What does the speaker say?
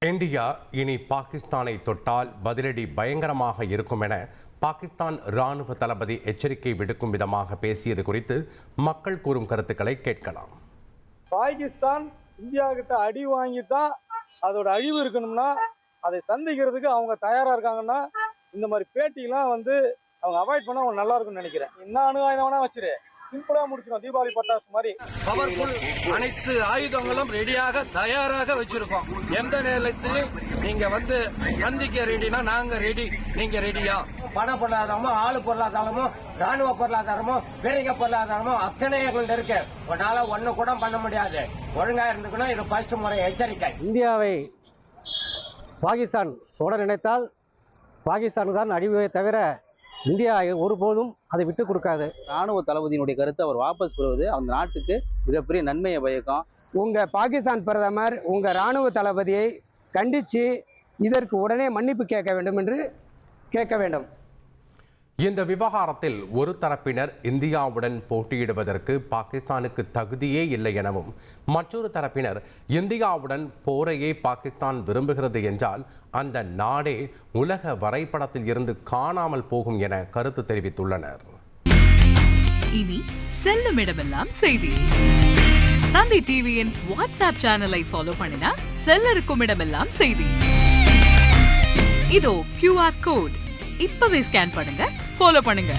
India இனி பாகிஸ்தானை தொட்டால் பதிலடி பயங்கரமாக இருக்கும் என பாகிஸ்தான் ராணுவ தளபதி எச்சரிக்கை விடுக்கும் விதமாக பேசியது குறித்து மக்கள் கூறும் கருத்துக்களை கேட்கலாம். பாகிஸ்தான் இந்தியா கிட்ட அடி வாங்கி தான் அதோட அழிவு இருக்கணும்னா அதை சந்திக்கிறதுக்கு அவங்க தயாரா இருக்காங்கன்னா இந்த மாதிரி பேட்டிலாம் அவங்க அவாய்ட் பண்ணா அவங்க நல்லா இருக்கும்னு நினைக்கிறேன். என்ன அணு ஆயுதம் வேணா வச்சிரு, சிம்பிளா முடிச்சிடும், தீபாவளி பட்டாசு மாதிரி. பவர்ஃபுல் அனைத்து ஆயுதங்களும் ரெடியாக தயாராக வச்சிருக்கோம். எந்த நேரத்திலும் நீங்க சந்திக்க ரெடினா நாங்க ரெடி, நீங்க ரெடியா? பண பொருளாதாரமோ, ஆளு பொருளாதாரமோ, ராணுவ பொருளாதாரமோ, வீரக பொருளாதாரமோ அத்தனை எங்கள்ட்ட இருக்கு. உன்னால ஒண்ணு கூட பண்ண முடியாது. ஒழுங்கா இருந்துக்கணும். இது ஃபர்ஸ்ட் முறை எச்சரிக்கை. இந்தியாவை பாகிஸ்தான் தொட நினைத்தால் பாகிஸ்தான் தான் அழிவை தவிர இந்தியா ஒருபோதும் அதை விட்டு கொடுக்காது. ராணுவ தளபதியினுடைய கருத்தை அவர் வாபஸ் பெறுவது அந்த நாட்டுக்கு மிகப்பெரிய நன்மையை பயக்கும். உங்க பாகிஸ்தான் பிரதமர் உங்க ராணுவ தளபதியை கண்டித்து இதற்கு உடனே மன்னிப்பு கேட்க வேண்டும் என்று கேட்க வேண்டும். இந்த விவகாரத்தில் ஒரு தரப்பினர் இந்தியாவுடன் போட்டியிடுவதற்கு பாகிஸ்தானுக்கு தகுதியே இல்லை எனவும், மற்றொரு தரப்பினர் இந்தியாவுடன் போரையே பாகிஸ்தான் விரும்புகிறது என்றால் அந்த நாடே உலக வரைபடத்தில் இருந்து காணாமல் போகும் என கருத்து தெரிவித்துள்ளனர். இனி செல்லும் இடமெல்லாம் செய்தி. தந்தை டிவியின் வாட்ஸ்அப் சேனலை ஃபாலோ பண்ணினா செல்ல இருக்கும் இடமெல்லாம் செய்தி. இதோ QR கோட் இப்பவே ஸ்கேன் பண்ணுங்க, ஃபாலோ பண்ணுங்க.